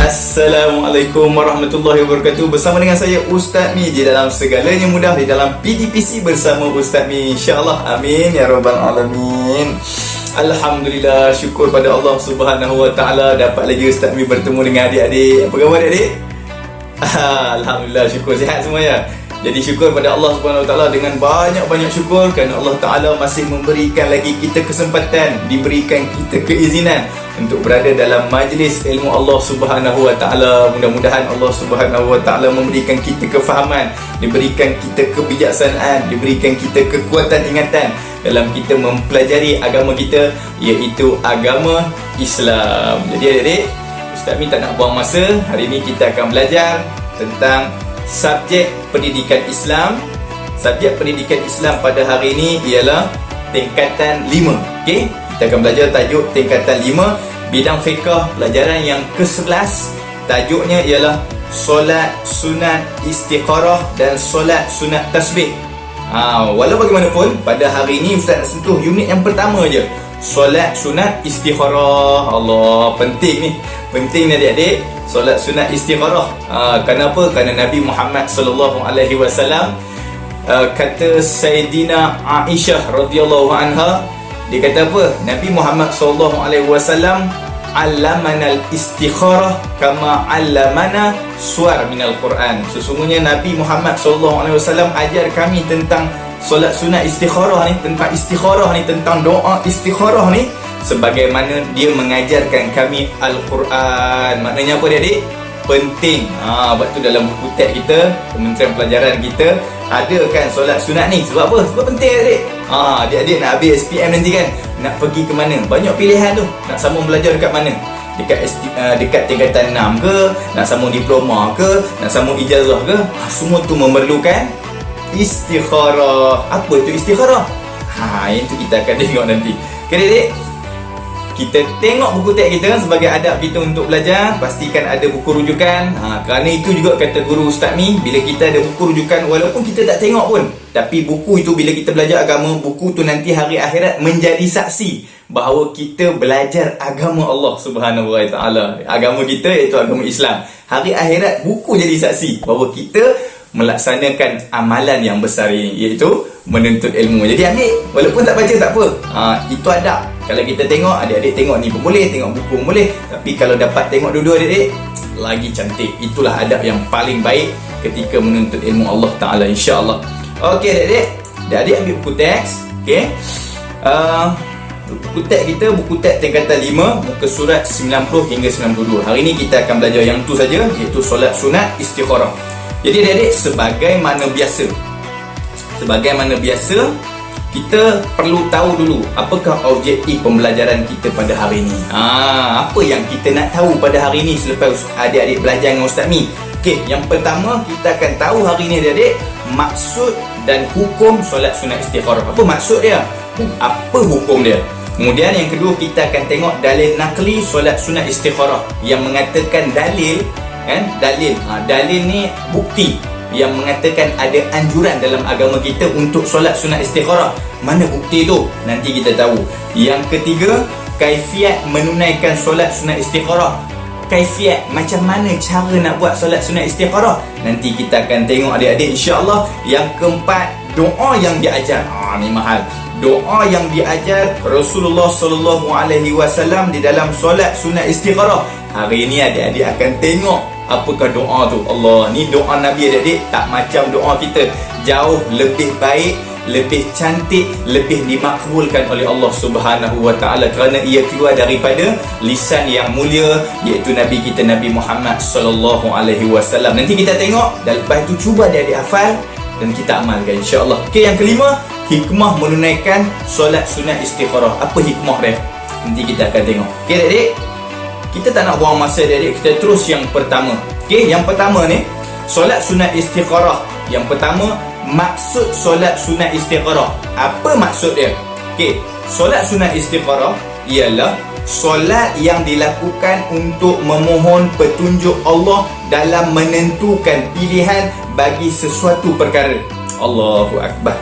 Assalamualaikum warahmatullahi wabarakatuh. Bersama dengan saya Ustaz Mi di dalam segalanya mudah di dalam PDPC bersama Ustaz Mi. InsyaAllah, amin ya rabbal alamin. Alhamdulillah, syukur pada Allah Subhanahu wa taala dapat lagi Ustaz Mi bertemu dengan adik-adik. Apa khabar adik-adik? Alhamdulillah, syukur sihat semua ya. Jadi syukur pada Allah Subhanahu wa taala, dengan banyak-banyak syukur kerana Allah Taala masih memberikan lagi kita kesempatan, diberikan kita keizinan untuk berada dalam majlis ilmu Allah Subhanahu wa taala. Mudah-mudahan Allah Subhanahu wa taala memberikan kita kefahaman, diberikan kita kebijaksanaan, diberikan kita kekuatan ingatan dalam kita mempelajari agama kita, iaitu agama Islam. Jadi adik-adik, Ustaz Mi tak nak buang masa. Hari ini kita akan belajar tentang subjek pendidikan Islam. Subjek pendidikan Islam pada hari ini ialah tingkatan 5. Okey, kita akan belajar tajuk tingkatan 5, bidang fiqh, pelajaran yang ke-11. Tajuknya ialah solat sunat istikharah dan solat sunat tasbih. Walau bagaimanapun, pada hari ini Ustaz nak sentuh unit yang pertama je, solat sunat istikharah. Allah, penting ni. Penting ni adik-adik, solat sunat istikharah. Kenapa? Kerana Nabi Muhammad sallallahu alaihi wasallam, kata Sayyidina Aisyah radhiyallahu anha, dia kata apa? Nabi Muhammad sallallahu alaihi wasallam allamana al-istikharah kama allamana suwar minal Quran. Sesungguhnya Nabi Muhammad sallallahu alaihi wasallam ajar kami tentang solat sunat istikharah ni, tentang istikharah ni, tentang doa istikharah ni, sebagaimana dia mengajarkan kami Al-Quran. Maknanya apa adik-adik? Penting. Sebab tu dalam buku teks kita, Kementerian Pelajaran kita ada kan solat sunat ni. Sebab apa? Sebab penting adik. Adik-adik nak habis SPM nanti kan, nak pergi ke mana? Banyak pilihan tu. Nak sambung belajar dekat mana? Dekat tingkatan 6 ke? Nak sambung diploma ke? Nak sambung ijazah ke? Semua tu memerlukan istikharah. Apa tu istikharah? Itu kita akan tengok nanti. Okay adik-adik, kita tengok buku teks kita sebagai adab kita untuk belajar. Pastikan ada buku rujukan. Kerana itu juga kata guru Ustaz Mi, bila kita ada buku rujukan, walaupun kita tak tengok pun, tapi buku itu bila kita belajar agama, buku tu nanti hari akhirat menjadi saksi bahawa kita belajar agama Allah Subhanahu wa taala. Agama kita iaitu agama Islam. Hari akhirat buku jadi saksi bahawa kita melaksanakan amalan yang besar ini, iaitu menuntut ilmu. Jadi adik, walaupun tak baca tak apa, itu adab. Kalau kita tengok, adik-adik tengok ni pun boleh, tengok buku pun boleh. Tapi kalau dapat tengok dua-dua adik-adik, lagi cantik. Itulah adab yang paling baik ketika menuntut ilmu Allah Ta'ala, insya-Allah. Okey adik-adik, adik ambil buku teks. Okey, buku teks kita, buku teks tingkatan 5, muka surat 90 hingga 92. Hari ini kita akan belajar yang tu saja, iaitu solat sunat istikharah. Jadi adik-adik, sebagaimana biasa, kita perlu tahu dulu apakah objektif pembelajaran kita pada hari ini. Apa yang kita nak tahu pada hari ini selepas adik-adik belajar dengan Ustaz Mi? Okey, yang pertama kita akan tahu hari ini adik-adik, maksud dan hukum solat sunat istikharah. Apa maksud dia dan apa hukum dia? Kemudian yang kedua, kita akan tengok dalil nakli solat sunat istikharah, yang mengatakan dalil dalil ni bukti yang mengatakan ada anjuran dalam agama kita untuk solat sunat istikharah. Mana bukti tu? Nanti kita tahu. Yang ketiga, kaifiat menunaikan solat sunat istikharah. Kaifiat, macam mana cara nak buat solat sunat istikharah, nanti kita akan tengok adik-adik, insya-Allah. Yang keempat, doa yang diajar. Ni mahal. Doa yang diajar Rasulullah sallallahu alaihi wasallam di dalam solat sunat istikharah. Hari ini adik-adik akan tengok apakah doa tu. Allah, ni doa Nabi adik-adik, tak macam doa kita. Jauh lebih baik, lebih cantik, lebih dimakbulkan oleh Allah Subhanahu wa taala kerana ia keluar daripada lisan yang mulia, iaitu Nabi kita, Nabi Muhammad sallallahu alaihi wasallam. Nanti kita tengok dan lepas tu cuba adik-adik hafal dan kita amalkan, insya-Allah. Okey, yang kelima, hikmah menunaikan solat sunat istikharah. Apa hikmah dia? Nanti kita akan tengok. Okey adik-adik, kita tak nak buang masa adik-adik, kita terus yang pertama. Okey, yang pertama ni, solat sunat istikharah. Yang pertama, maksud solat sunat istikharah. Apa maksud dia? Okey, solat sunat istikharah ialah solat yang dilakukan untuk memohon petunjuk Allah dalam menentukan pilihan bagi sesuatu perkara. Allahu Akbar.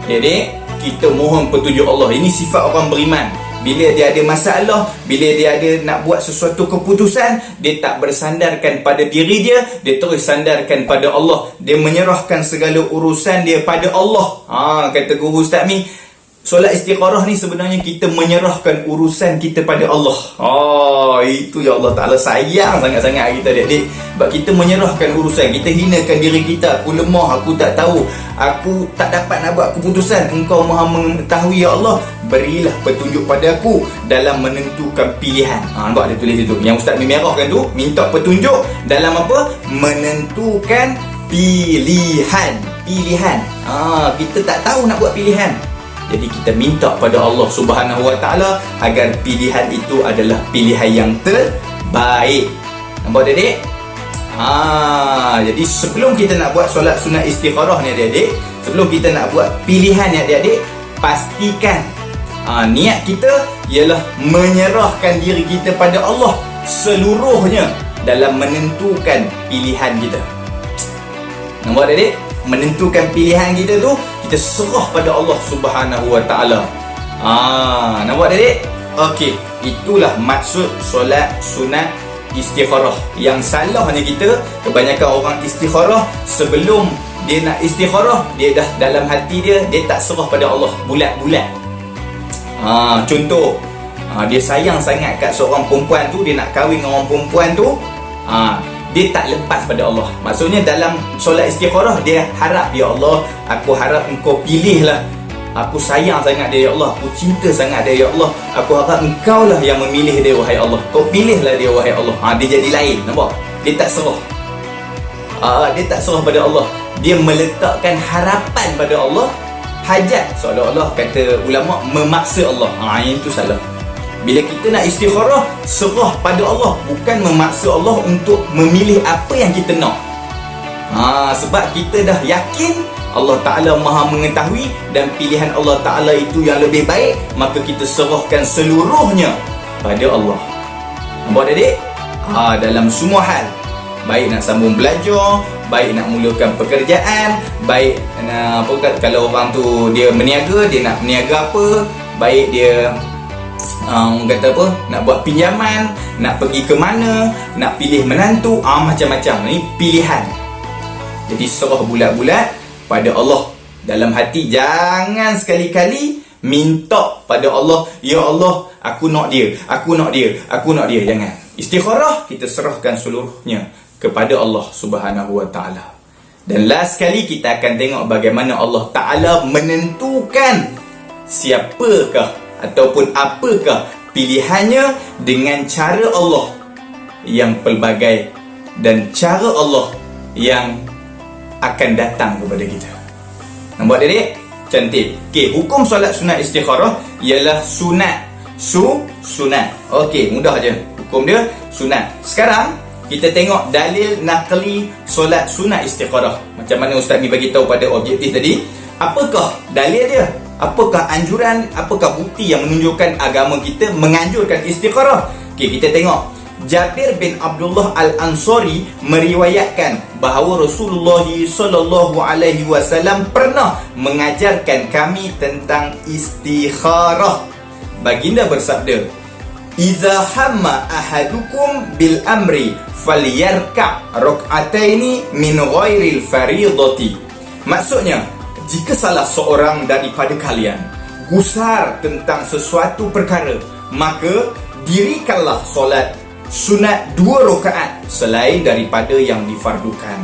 Jadi kita mohon petunjuk Allah. Ini sifat orang beriman. bila dia ada masalah, bila dia ada nak buat sesuatu keputusan, dia tak bersandarkan pada diri dia, dia terus sandarkan pada Allah. Dia menyerahkan segala urusan dia pada Allah. Kata guru Ustaz Mi, solat istikharah ni sebenarnya kita menyerahkan urusan kita pada Allah. Itu ya Allah Ta'ala sayang sangat-sangat kita adik-adik. Sebab kita menyerahkan urusan, kita hinakan diri kita. Aku lemah, aku tak tahu, aku tak dapat nak buat keputusan. Engkau maha mengetahui ya Allah, berilah petunjuk pada aku dalam menentukan pilihan. Nampak dia tulis itu. Yang Ustaz Mi merahkan tu, minta petunjuk dalam apa? Menentukan pilihan. Kita tak tahu nak buat pilihan. Jadi kita minta pada Allah Subhanahu Wa Taala agar pilihan itu adalah pilihan yang terbaik. Nampak adik-adik? Jadi sebelum kita nak buat solat sunat istikharah ni adik-adik, sebelum kita nak buat pilihan ni adik-adik, pastikan niat kita ialah menyerahkan diri kita pada Allah seluruhnya dalam menentukan pilihan kita. Nampak adik-adik? Menentukan pilihan kita tu, kita serah pada Allah Subhanahu Wa Taala. Nampak adik? Okey, itulah maksud solat sunat istikharah. Yang salahnya kita, kebanyakan orang istikharah, sebelum dia nak istikharah, dia dah dalam hati dia tak serah pada Allah bulat-bulat. Contoh, dia sayang sangat kat seorang perempuan tu, dia nak kahwin dengan orang perempuan tu, dia tak lepas pada Allah. Maksudnya dalam solat istikharah, dia harap, ya Allah, aku harap engkau pilihlah. Aku sayang sangat dia, ya Allah. Aku cinta sangat dia, ya Allah. Aku harap engkau lah yang memilih dia, wahai Allah. Kau pilihlah dia, wahai Allah. Dia jadi lain, nampak? Dia tak serah. Dia tak serah pada Allah. Dia meletakkan harapan pada Allah, hajat, seolah-olah kata ulama, memaksa Allah. Yang itu salah. Bila kita nak istikharah, serah pada Allah, bukan memaksa Allah untuk memilih apa yang kita nak. Sebab kita dah yakin Allah Ta'ala maha mengetahui dan pilihan Allah Ta'ala itu yang lebih baik, maka kita serahkan seluruhnya pada Allah. Nampak adik? Dalam semua hal, baik nak sambung belajar, baik nak mulakan pekerjaan, baik kalau orang tu dia berniaga, dia nak berniaga apa, baik dia kata apa, nak buat pinjaman, nak pergi ke mana, nak pilih menantu, macam-macam. Ini pilihan. Jadi serah bulat-bulat pada Allah dalam hati. Jangan sekali-kali minta pada Allah, ya Allah, aku nak dia, aku nak dia, aku nak dia. Jangan. Istikharah, kita serahkan seluruhnya kepada Allah Subhanahu Wa Taala. Dan last sekali kita akan tengok bagaimana Allah Ta'ala menentukan siapakah ataupun apakah pilihannya dengan cara Allah yang pelbagai dan cara Allah yang akan datang kepada kita. Nampak adik? Cantik. Okey, hukum solat sunat istikharah ialah sunat. Sunat. Okey, mudah je. Hukum dia sunat. Sekarang kita tengok dalil naqli solat sunat istikharah. Macam mana Ustaz ni bagi tahu pada objektif tadi. Apakah dalil dia? Apakah anjuran, apakah bukti yang menunjukkan agama kita menganjurkan istikharah? Okey, kita tengok. Jabir bin Abdullah Al-Ansari meriwayatkan bahawa Rasulullah sallallahu alaihi wasallam pernah mengajarkan kami tentang istikharah. Baginda bersabda, "Iza hamma ahadukum bil amri falyarka' rak'ataini min ghairil fariidati." Maksudnya, jika salah seorang daripada kalian gusar tentang sesuatu perkara, maka dirikanlah solat sunat 2 rakaat selain daripada yang difardukan.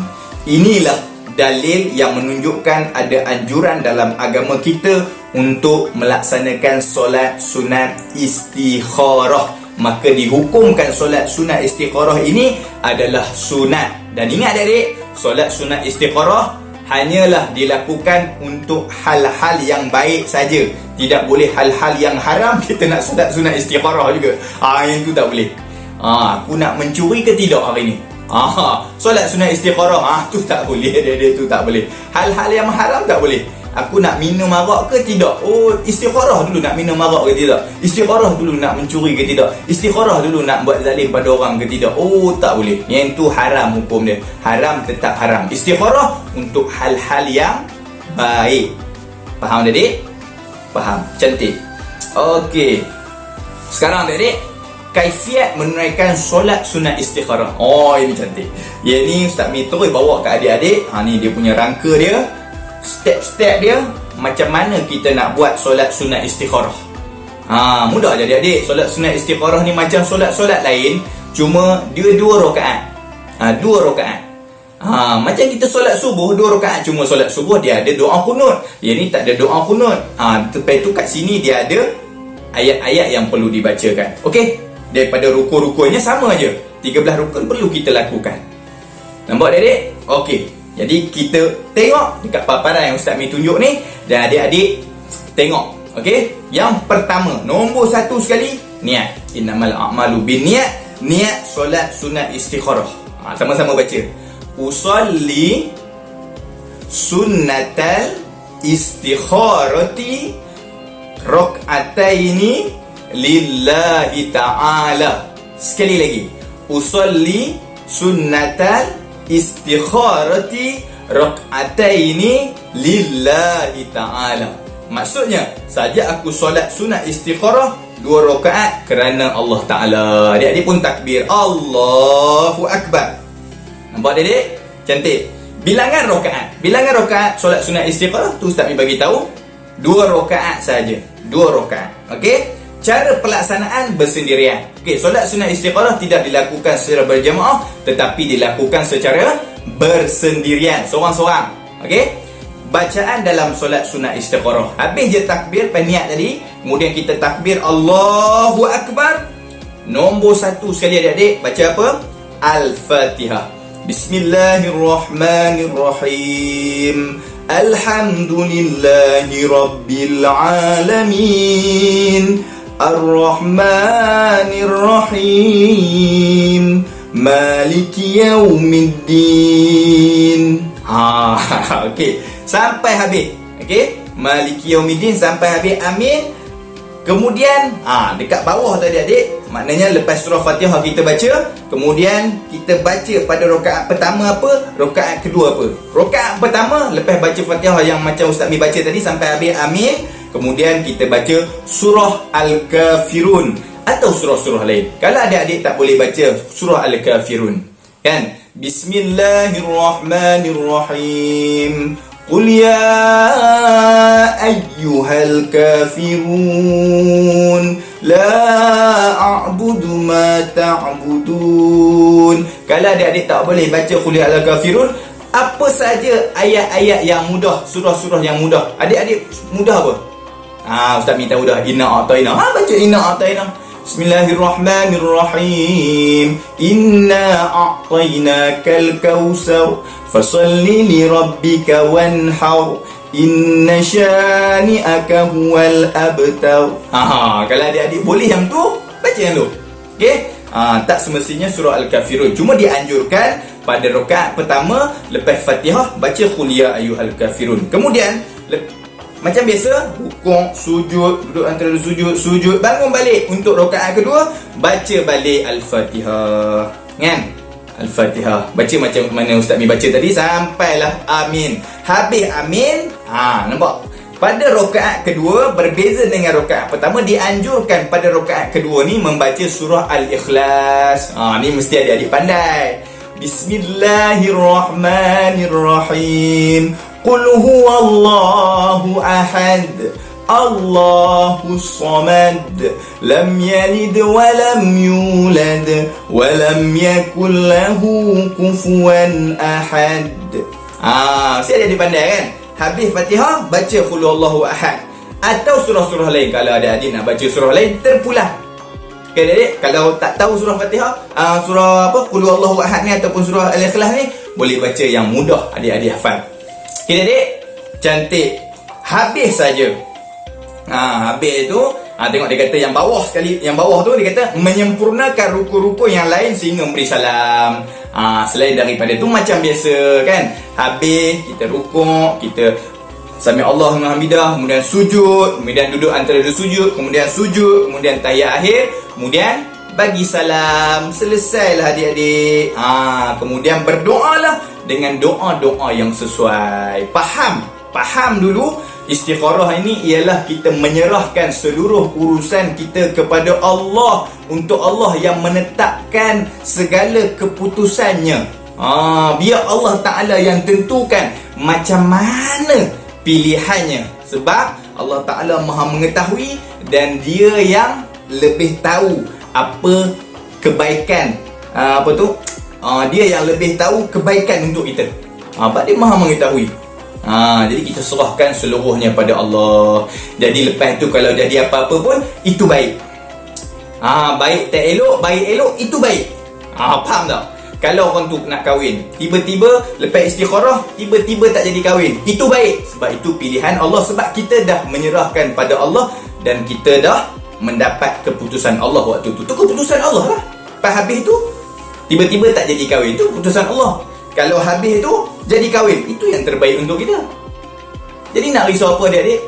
Inilah dalil yang menunjukkan ada anjuran dalam agama kita untuk melaksanakan solat sunat istikharah. Maka dihukumkan solat sunat istikharah ini adalah sunat. Dan ingat adik, solat sunat istikharah hanyalah dilakukan untuk hal-hal yang baik saja. Tidak boleh hal-hal yang haram kita nak solat sunat istikharah juga. Yang tu tak boleh. Aku nak mencuri ke tidak hari ni? Solat sunat istikharah, tu tak boleh. Dia tu tak boleh. Hal-hal yang haram tak boleh. Aku nak minum arak ke tidak? Istikharah dulu nak minum arak ke tidak? Istikharah dulu nak mencuri ke tidak? Istikharah dulu nak buat zalim pada orang ke tidak? Tak boleh. Yang tu haram hukum dia. Haram tetap haram. Istikharah untuk hal-hal yang baik. Faham adik? Faham. Cantik. Okey. Sekarang adik-adik, kaifiat menunaikan solat sunat istikharah. Oh, ini cantik. Yang ni Ustaz Mi terus bawa ke adik-adik. Ni dia punya rangka dia, step-step dia, macam mana kita nak buat solat sunat istikharah. Mudah je adik-adik. Solat sunat istikharah ni macam solat-solat lain, cuma dia 2 rakaat. 2 rakaat. Macam kita solat subuh 2 rakaat, cuma solat subuh dia ada doa kunut. Yang ni tak ada doa kunut. Lepas tu kat sini dia ada ayat-ayat yang perlu dibacakan. Okey? Daripada rukun-rukunnya sama je. 13 rukun perlu kita lakukan. Nampak adik-adik? Okey. Jadi kita tengok dekat paparan yang Ustaz Mi tunjuk ni, dan adik-adik tengok. Okey? Yang pertama, nombor 1 sekali, niat. Innamal a'malu binniyat. Niat solat sunat istikharah. Sama-sama baca. Usalli sunnatal istikharati rak'ataini lillahi ta'ala. Sekali lagi. Usalli sunnatal istikharati rak'ataini lillahi ta'ala. Maksudnya, saja aku solat sunat istikharah 2 rakaat kerana Allah Ta'ala. Adik-adik pun takbir Allahu Akbar. Nampak adik-adik? Cantik. Bilangan rakaat solat sunat istikharah tu Ustaz Mi bagi tahu 2 rakaat saja. 2 rakaat. Okey? Cara pelaksanaan bersendirian. Okey, solat sunat istikharah tidak dilakukan secara berjemaah, tetapi dilakukan secara bersendirian, seorang-seorang. Okey? Bacaan dalam solat sunat istikharah. Habis je takbir peniat tadi, kemudian kita takbir Allahu Akbar. Nombor 1 sekali adik-adik, baca apa? Al-Fatihah. Bismillahirrahmanirrahim. Alhamdulillahi Rabbil Alamin. Ar-Rahmanir-Rahim. Maliki Yaumiddin. Okey. Sampai habis. Okey. Maliki Yaumiddin sampai habis. Amin. Kemudian dekat bawah tadi adik, maknanya lepas surah Fatihah kita baca, kemudian kita baca pada rakaat pertama apa, rakaat kedua apa. Rakaat pertama lepas baca Fatihah yang macam Ustaz Mi baca tadi sampai habis amin, kemudian kita baca surah Al-Kafirun atau surah-surah lain. Kalau adik-adik tak boleh baca surah Al-Kafirun, kan? Bismillahirrahmanirrahim. Qul ya ayyuhal kafirun la a'budu ma ta'budun. Kalau adik-adik tak boleh baca Qul ya ayyuhal kafirun, apa saja ayat-ayat yang mudah, surah-surah yang mudah. Adik-adik mudah apa? Ustaz minta mudah. Inna a'tayna. Baca inna a'tayna. Bismillahirrahmanirrahim. Inna a'tainakal kautsar fasalli li rabbika wanhar. Inna syani'aka huwal abtar. Kalau adik-adik boleh yang tu, baca yang tu. Okey? Tak semestinya surah Al-Kafirun. Cuma dianjurkan pada rakaat pertama lepas Fatihah baca Qul ya ayyuhal kafirun. Kemudian macam biasa, rukuk, sujud, duduk antara sujud, bangun balik untuk rakaat kedua, baca balik Al-Fatihah. Kan? Al-Fatihah. Baca macam mana Ustaz Mi baca tadi sampailah amin. Habis amin, nampak? Pada rakaat kedua berbeza dengan rakaat pertama, dianjurkan pada rakaat kedua ni membaca surah Al-Ikhlas. Ni mesti adik-adik pandai. Bismillahirrahmanirrahim. Qul huwallahu ahad. Allahus samad. Lam yalid wa lam yulad wa lam yakul lahu kufuwan ahad. Mesti adik-adik pandai kan? Habis Fatihah, baca Qul huwallahu ahad. Atau surah-surah lain. Kalau ada adik nak baca surah lain, terpulang. Okay, adik, kalau tak tahu surah Fatihah, surah apa, Qul huwallahu ahad ni ataupun surah Al-Ikhlas ni, boleh baca yang mudah adik-adik hafal. Okay, adik, cantik. Habis saja. Habis tu, tengok dia kata yang bawah sekali, yang bawah tu dia kata menyempurnakan rukun-rukun yang lain sehingga memberi salam. Selain daripada tu macam biasa kan, habis kita rukuk, kita sami Allahu liman hamidah, kemudian sujud, kemudian duduk antara dua sujud, kemudian sujud, kemudian tahiyat akhir, kemudian bagi salam. Selesailah adik-adik. Kemudian berdoalah dengan doa-doa yang sesuai. Faham dulu Istikharah ini ialah kita menyerahkan seluruh urusan kita kepada Allah, untuk Allah yang menetapkan segala keputusannya. Biar Allah Ta'ala yang tentukan macam mana pilihannya. Sebab Allah Ta'ala maha mengetahui dan dia yang lebih tahu apa kebaikan. Dia yang lebih tahu kebaikan untuk kita. Sebab dia maha mengetahui. Jadi kita serahkan seluruhnya pada Allah. Jadi lepas tu kalau jadi apa-apa pun itu baik. Baik tak elok, baik elok itu baik. Faham tak? Kalau orang tu nak kahwin, tiba-tiba lepas istikharah, tiba-tiba tak jadi kahwin, itu baik. Sebab itu pilihan Allah. Sebab kita dah menyerahkan pada Allah dan kita dah mendapat keputusan Allah waktu tu. Itu keputusan Allah lah. Lepas habis tu tiba-tiba tak jadi kahwin, itu keputusan Allah. Kalau habis tu jadi kahwin, itu yang terbaik untuk kita. Jadi nak risau apa adik-adik?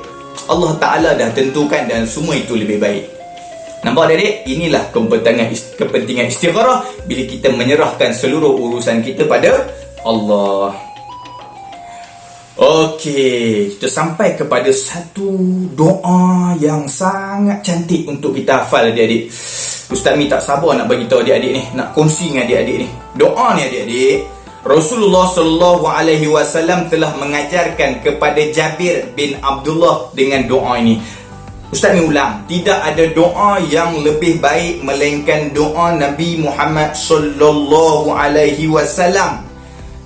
Allah Ta'ala dah tentukan dan semua itu lebih baik. Nampak adik-adik? Inilah kepentingan istikharah, bila kita menyerahkan seluruh urusan kita pada Allah. Okey, kita sampai kepada satu doa yang sangat cantik untuk kita hafal adik-adik. Ustaz Mi tak sabar nak bagi tahu adik-adik ni, nak kongsi dengan adik-adik ni. Doa ni adik-adik, Rasulullah sallallahu alaihi wasallam telah mengajarkan kepada Jabir bin Abdullah dengan doa ini. Ustaz ni ulang, tidak ada doa yang lebih baik melainkan doa Nabi Muhammad sallallahu alaihi wasallam.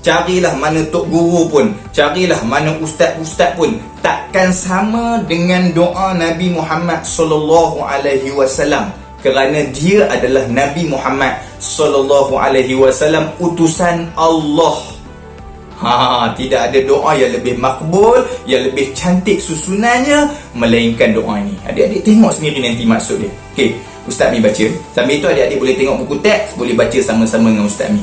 Carilah mana tok guru pun, carilah mana ustaz-ustaz pun, takkan sama dengan doa Nabi Muhammad sallallahu alaihi wasallam, kerana dia adalah Nabi Muhammad sallallahu alaihi wasallam, utusan Allah. Tidak ada doa yang lebih makbul, yang lebih cantik susunannya melainkan doa ini. Adik-adik tengok sendiri nanti maksud dia. Okey, Ustaz Mi baca. Sambil itu adik-adik boleh tengok buku teks, boleh baca sama-sama dengan Ustaz Mi.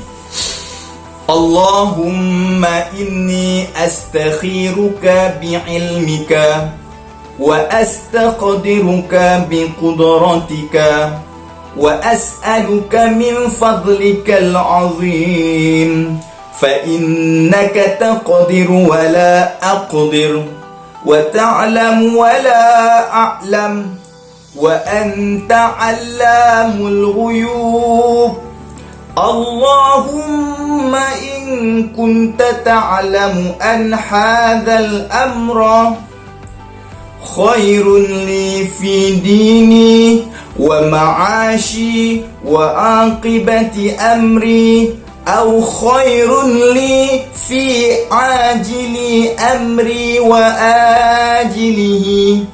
Allahumma inni astakhiruka bi'ilmika wa astaqdiruka biqudratika wa as'aluka min fadlikal azim fa innaka taqdiru wa la aqdir wa ta'lamu wa la a'lam wa anta 'allamul ghuyub. Allahumma in kunta ta'lamu an hadzal amra khairun li fi dini wa ma'ashi wa aqibati amri aw khairun li fi ajili amri wa ajilihi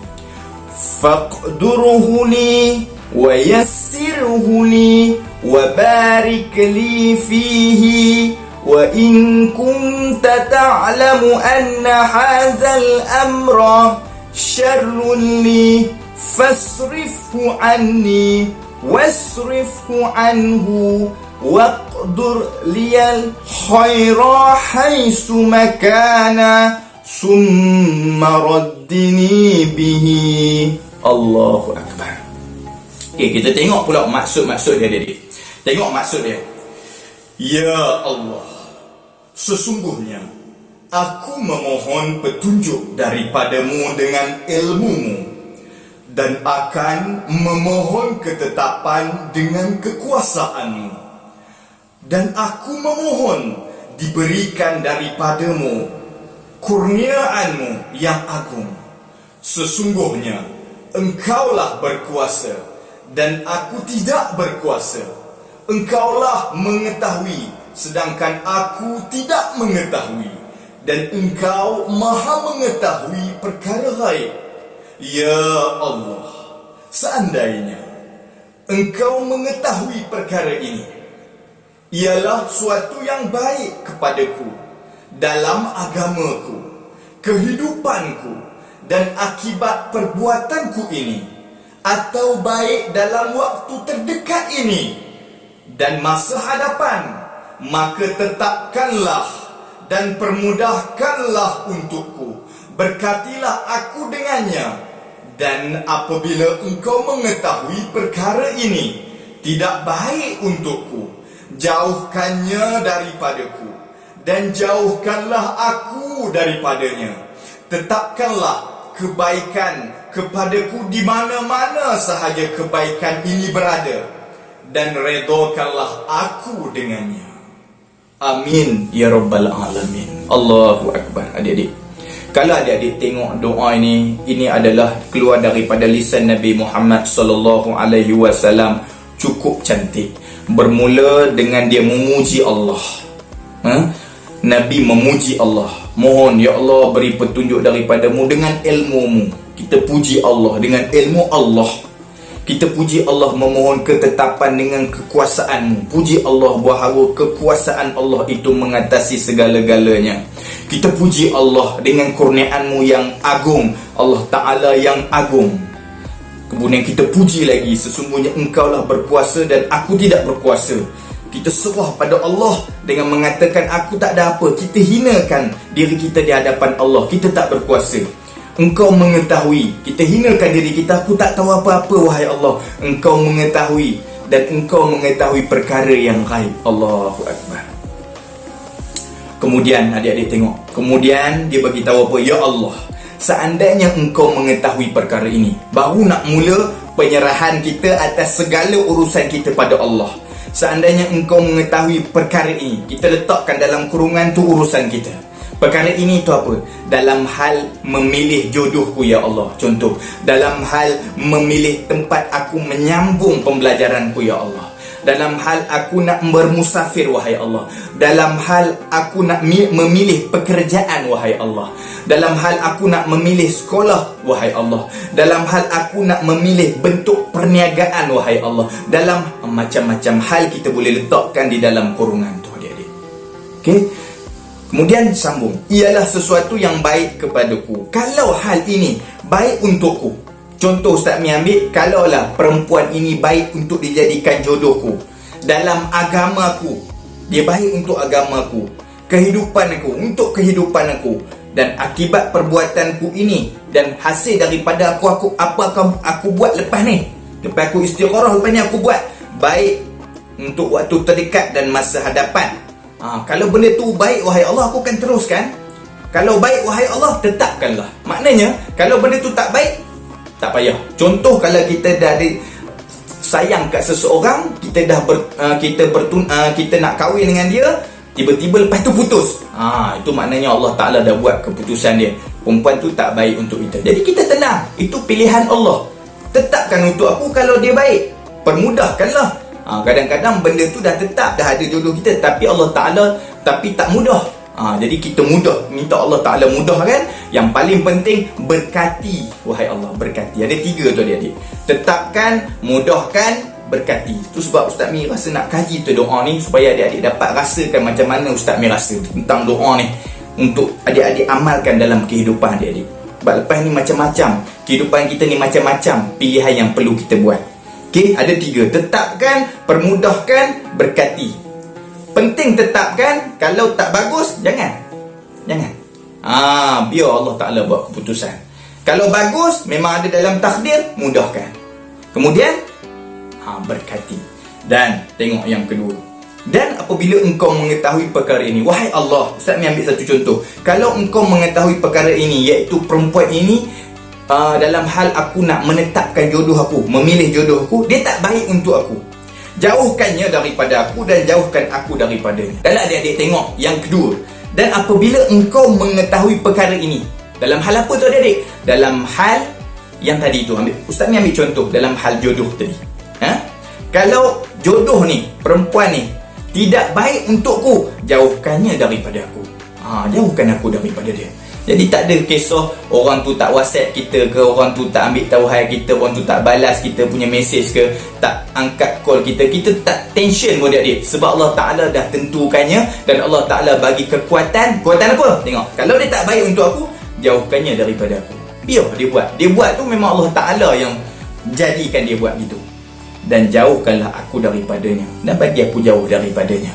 faqdurhu li wa yassirhu li wa barik li fihi wa in kunta ta'lamu anna hadzal amra syarrun li fasrifhu anni wasrifhu anhu waqdur liyal khaira haitsu makana summa raddini bihi. Allahu Akbar. Okay, kita tengok pula maksud-maksud dia. Tengok maksud dia. Ya Allah, sesungguhnya aku memohon petunjuk daripadamu dengan ilmumu, dan akan memohon ketetapan dengan kekuasaanmu, dan aku memohon diberikan daripadamu kurniaanmu yang agung. Sesungguhnya engkaulah berkuasa dan aku tidak berkuasa. Engkaulah mengetahui sedangkan aku tidak mengetahui, dan engkau maha mengetahui perkara gaib. Ya Allah, seandainya engkau mengetahui perkara ini, ialah suatu yang baik kepadaku dalam agamaku, kehidupanku, dan akibat perbuatanku ini, atau baik dalam waktu terdekat ini dan masa hadapan, maka tetapkanlah dan permudahkanlah untukku, berkatilah aku dengannya. Dan apabila engkau mengetahui perkara ini tidak baik untukku, jauhkannya daripadaku, dan jauhkanlah aku daripadanya. Tetapkanlah kebaikan kepadaku di mana-mana sahaja kebaikan ini berada, dan redokanlah aku dengannya. Amin ya rabbal alamin. Allahu akbar. Adik-adik, kalau adik-adik tengok doa ini adalah keluar daripada lisan Nabi Muhammad sallallahu alaihi wasallam, cukup cantik. Bermula dengan dia memuji Allah. Nabi memuji Allah. Mohon ya Allah beri petunjuk daripadamu dengan ilmumu. Kita puji Allah dengan ilmu Allah. Kita puji Allah, memohon ketetapan dengan kekuasaanmu. Puji Allah bahawa kekuasaan Allah itu mengatasi segala-galanya. Kita puji Allah dengan kurniaanmu yang agung, Allah Ta'ala yang agung. Kemudian kita puji lagi, sesungguhnya engkaulah berkuasa dan aku tidak berkuasa. Kita serah pada Allah dengan mengatakan aku tak ada apa. Kita hinakan diri kita di hadapan Allah, kita tak berkuasa. Engkau mengetahui. Kita hinakan diri kita, aku tak tahu apa-apa wahai Allah. Engkau mengetahui, dan engkau mengetahui perkara yang gaib. Allahu Akbar. Kemudian adik-adik tengok, kemudian dia bagi tahu apa? Ya Allah, seandainya engkau mengetahui perkara ini, baru nak mula penyerahan kita atas segala urusan kita pada Allah. Seandainya engkau mengetahui perkara ini, kita letakkan dalam kurungan tu urusan kita. Perkara ini tu apa? Dalam hal memilih jodohku ya Allah. Contoh, dalam hal memilih tempat aku menyambung pembelajaranku ya Allah. Dalam hal aku nak bermusafir wahai Allah. Dalam hal aku nak memilih pekerjaan wahai Allah. Dalam hal aku nak memilih sekolah wahai Allah. Dalam hal aku nak memilih bentuk perniagaan wahai Allah. Dalam macam-macam hal kita boleh letakkan di dalam kurungan tu adik-adik. Okey? Kemudian sambung, ialah sesuatu yang baik kepadaku. Kalau hal ini baik untukku. Contoh Ustaz Mi ambil, kalaulah perempuan ini baik untuk dijadikan jodohku, dalam agamaku, dia baik untuk agamaku, kehidupan aku, untuk kehidupan aku, dan akibat perbuatanku ini dan hasil daripada aku buat lepas ni, lepas aku istikharah, lepas ni aku buat baik untuk waktu terdekat dan masa hadapan. Kalau benda tu baik wahai Allah, aku akan teruskan. Kalau baik wahai Allah, tetapkanlah. Maknanya kalau benda tu tak baik, tak payah. Contoh, kalau kita dah sayang kat seseorang, kita dah kita nak kahwin dengan dia, tiba-tiba lepas tu putus. Itu maknanya Allah Ta'ala dah buat keputusan dia, perempuan tu tak baik untuk kita. Jadi kita tenang, itu pilihan Allah. Tetapkan untuk aku kalau dia baik, permudahkanlah. Kadang-kadang benda tu dah tetap, dah ada jodoh kita, tapi Allah Ta'ala tapi tak mudah. Jadi kita mudah, minta Allah Ta'ala mudahkan. Yang paling penting, berkati wahai Allah, berkati. Ada 3 tu adik-adik. Tetapkan, mudahkan, berkati. Itu sebab Ustaz Mi rasa nak kaji tu doa ni, supaya adik-adik dapat rasakan macam mana Ustaz Mi rasa tentang doa ni, untuk adik-adik amalkan dalam kehidupan adik-adik. Sebab lepas ni macam-macam, kehidupan kita ni macam-macam pilihan yang perlu kita buat. Okey, ada 3. Tetapkan, permudahkan, berkati. Penting tetapkan, kalau tak bagus, jangan. Biar Allah Ta'ala buat keputusan. Kalau bagus, memang ada dalam takdir, mudahkan. Kemudian, berkati. Dan, tengok yang kedua. Dan apabila engkau mengetahui perkara ini, wahai Allah, Ustaz Mi ambil satu contoh. Kalau engkau mengetahui perkara ini, iaitu perempuan ini, dalam hal aku nak menetapkan jodoh aku, memilih jodoh aku, dia tak baik untuk aku, jauhkannya daripada aku dan jauhkan aku daripadanya. Kalau adik-adik tengok yang kedua, dan apabila engkau mengetahui perkara ini, dalam hal apa tu adik-adik? Dalam hal yang tadi tu, Ustaz ni ambil contoh dalam hal jodoh tadi. Kalau jodoh ni, perempuan ni tidak baik untukku, jauhkannya daripada aku. Jauhkan aku daripada dia. Jadi tak ada kisah orang tu tak WhatsApp kita ke, orang tu tak ambil tahu hal kita, orang tu tak balas kita punya mesej ke, tak angkat call kita, kita tak tension pun adik-adik. Sebab Allah Ta'ala dah tentukannya, dan Allah Ta'ala bagi kekuatan. Kekuatan apa? Tengok, kalau dia tak baik untuk aku, jauhkannya daripada aku. Biar dia buat. Dia buat tu memang Allah Ta'ala yang jadikan dia buat gitu. Dan jauhkanlah aku daripadanya, dan bagi aku jauh daripadanya.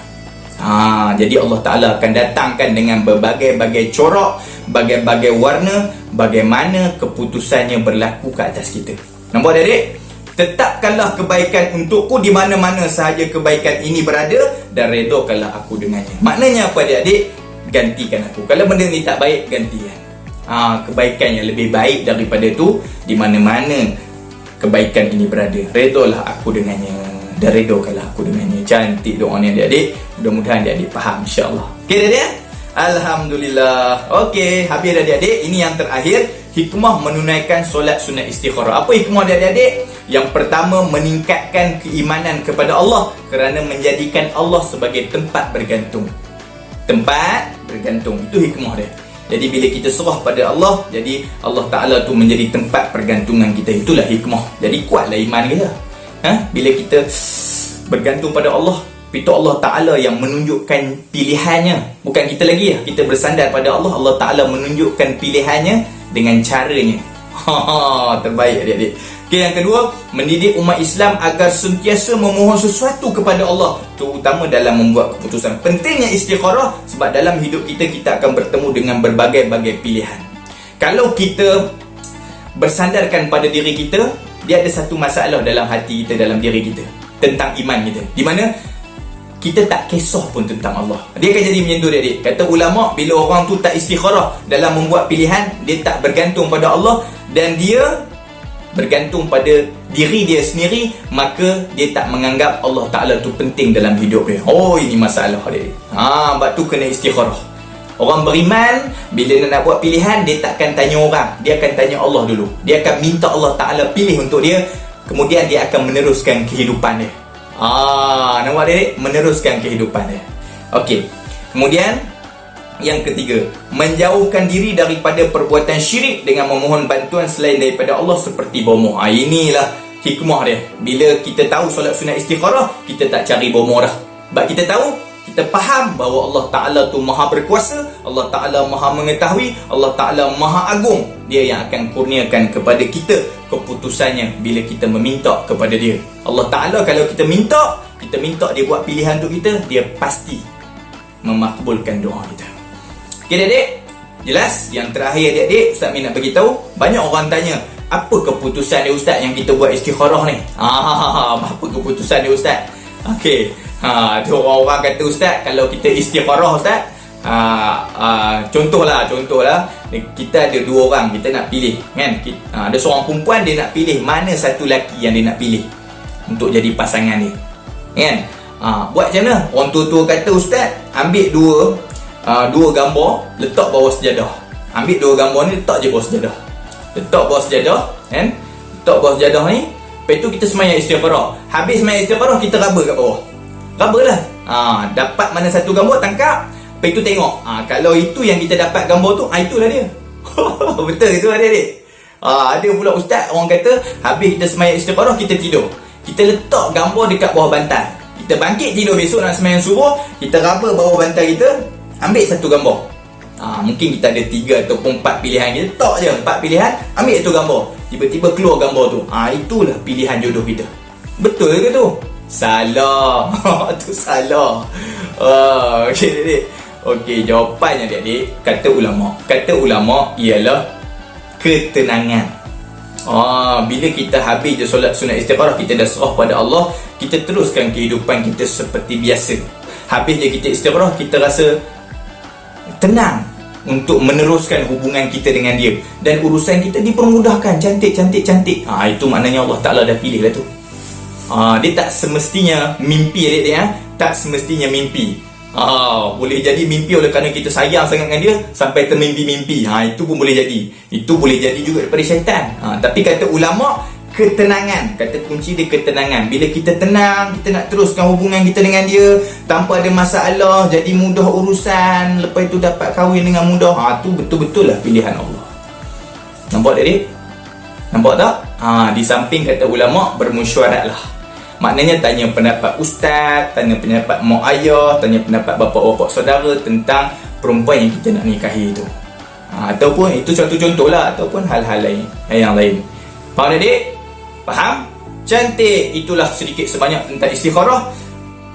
Jadi Allah Ta'ala akan datangkan dengan berbagai-bagai corak, bagai-bagai warna, bagaimana keputusannya berlaku ke atas kita. Nampak adik? Tetapkanlah kebaikan untukku di mana-mana sahaja kebaikan ini berada, dan redokanlah aku dengannya. Maknanya apa adik-adik? Gantikan aku. Kalau benda ni tak baik, gantikan. kebaikan yang lebih baik daripada tu di mana-mana kebaikan ini berada. Redolah aku dengannya, dan redokanlah aku dengannya. Cantik doa ni adik-adik. Mudah-mudahan adik-adik faham, insya-Allah. Okey adik-adik? Alhamdulillah. Okey, habis adik-adik. Ini yang terakhir, hikmah menunaikan solat sunat istikharah. Apa hikmah adik-adik? Yang pertama, meningkatkan keimanan kepada Allah kerana menjadikan Allah sebagai tempat bergantung. Tempat bergantung, itu hikmah dia. Jadi bila kita serah pada Allah, jadi Allah Ta'ala tu menjadi tempat pergantungan kita. Itulah hikmah. Jadi kuatlah iman kita. Bila kita bergantung pada Allah, itu Allah Ta'ala yang menunjukkan pilihannya. Bukan kita lagi. Kita bersandar pada Allah, Allah Ta'ala menunjukkan pilihannya dengan caranya. Terbaik adik-adik. Okay, yang kedua, mendidik umat Islam agar sentiasa memohon sesuatu kepada Allah, terutama dalam membuat keputusan. Pentingnya istikharah sebab dalam hidup kita, kita akan bertemu dengan berbagai-bagai pilihan. Kalau kita bersandarkan pada diri kita, dia ada satu masalah dalam hati kita, dalam diri kita, tentang iman kita, di mana kita tak kisah pun tentang Allah. Dia akan jadi menyentuh dia. Kata ulama, bila orang tu tak istikharah dalam membuat pilihan, dia tak bergantung pada Allah dan dia bergantung pada diri dia sendiri, maka dia tak menganggap Allah Ta'ala tu penting dalam hidup dia. Oh, ini masalah dia. Sebab tu kena istikharah. Orang beriman, bila dia nak buat pilihan, dia takkan tanya orang, dia akan tanya Allah dulu. Dia akan minta Allah Ta'ala pilih untuk dia, kemudian dia akan meneruskan kehidupan dia. Nampak dia? Meneruskan kehidupan dia. Okey. Kemudian yang ketiga, menjauhkan diri daripada perbuatan syirik dengan memohon bantuan selain daripada Allah seperti bomoh. Inilah hikmah dia. Bila kita tahu solat sunat istikharah, kita tak cari bomoh dah. Sebab kita tahu, kita faham bahawa Allah Ta'ala tu maha berkuasa, Allah Ta'ala maha mengetahui, Allah Ta'ala maha agung. Dia yang akan kurniakan kepada kita keputusannya bila kita meminta kepada dia. Allah Ta'ala kalau kita minta dia buat pilihan untuk kita, dia pasti memakbulkan doa kita. Okay adik-adik, jelas? Yang terakhir adik-adik, Ustaz Min nak beritahu, banyak orang tanya, apa keputusan dia Ustaz yang kita buat istikharah ni? Apa keputusan dia Ustaz? Okey, tu orang-orang kata Ustaz, kalau kita istikharah Ustaz, contohlah kita ada dua orang, kita nak pilih kan? Ada seorang perempuan, dia nak pilih mana satu lelaki yang dia nak pilih untuk jadi pasangan dia kan? Buat macam mana? Orang tua-tua kata Ustaz, ambil dua gambar, letak bawah sejadah. Ambil dua gambar ni, letak je bawah sejadah. Letak bawah sejadah kan? Letak bawah sejadah ni. Lepas tu kita semayang istikharah. Habis semayang istikharah, kita raba kat bawah. Rabalah. Dapat mana satu gambar, tangkap. Lepas tu tengok. Kalau itu yang kita dapat gambar tu, itulah dia. Betul itu adik-adik. Ada pula ustaz, orang kata habis kita semayang istikharah, kita tidur. Kita letak gambar dekat bawah bantal. Kita bangkit tidur besok nak semayang subuh, kita raba bawah bantal kita, ambil satu gambar. Mungkin kita ada 3 ataupun 4 pilihan. Kita letak je 4 pilihan, ambil satu gambar. Tiba-tiba keluar gambar tu. Itulah pilihan jodoh kita. Betul ke tu? Salah. Tu salah. Okey adik. Okey, jawapannya adik-adik, kata ulama ialah ketenangan. Bila kita habis je solat sunat istikharah, kita dah serah pada Allah, kita teruskan kehidupan kita seperti biasa. Habis je kita istikharah, kita rasa tenang untuk meneruskan hubungan kita dengan dia, dan urusan kita dipermudahkan, cantik. Itu maknanya Allah Ta'ala dah pilih lah tu. Dia tak semestinya mimpi adik-adik, tak semestinya mimpi. Boleh jadi mimpi oleh kerana kita sayang sangat dengan dia sampai termimpi-mimpi. Itu pun boleh jadi. Itu boleh jadi juga daripada syaitan. Tapi kata ulama, ketenangan. Kata kunci dia ketenangan. Bila kita tenang, kita nak teruskan hubungan kita dengan dia tanpa ada masalah, jadi mudah urusan, lepas itu dapat kahwin dengan mudah. Tu betul-betul lah pilihan Allah. Nampak tak adik? Nampak tak? Di samping kata ulama, bermesyuaratlah. Maknanya tanya pendapat ustaz, tanya pendapat mak ayah, tanya pendapat bapa-bapa saudara tentang perempuan yang kita nak nikahi itu. Ataupun itu contoh-contoh lah, ataupun hal-hal lain yang lain. Faham adik? Faham? Cantik. Itulah sedikit sebanyak tentang istikharah.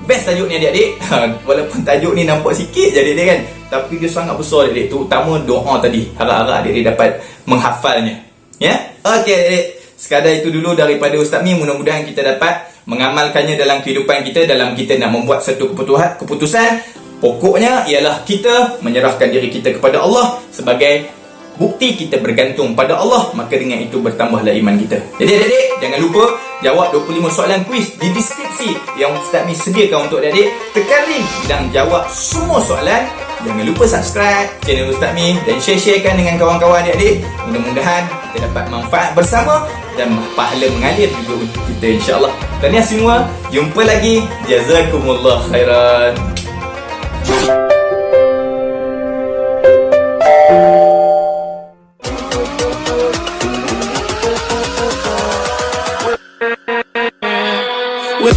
Best tajuk ni adik-adik. Walaupun tajuk ni nampak sikit je adik-adik kan, tapi dia sangat besar adik-adik. Terutama doa tadi, harap-harap adik-adik dapat menghafalnya. Ya? Okey adik-adik, sekadar itu dulu daripada Ustaz Mi. Mudah-mudahan kita dapat mengamalkannya dalam kehidupan kita, dalam kita nak membuat satu keputusan. Pokoknya ialah kita menyerahkan diri kita kepada Allah sebagai bukti kita bergantung pada Allah, maka dengan itu bertambahlah iman kita. Jadi adik-adik, jangan lupa jawab 25 soalan kuis di deskripsi yang Ustaz Mi sediakan untuk adik-adik. Tekan link dan jawab semua soalan. Jangan lupa subscribe channel Ustaz Mi dan share-sharekan dengan kawan-kawan adik-adik. Mudah-mudahan kita dapat manfaat bersama dan pahala mengalir juga untuk kita, insya-Allah. Tahniah semua, jumpa lagi. Jazakumullah khairan. With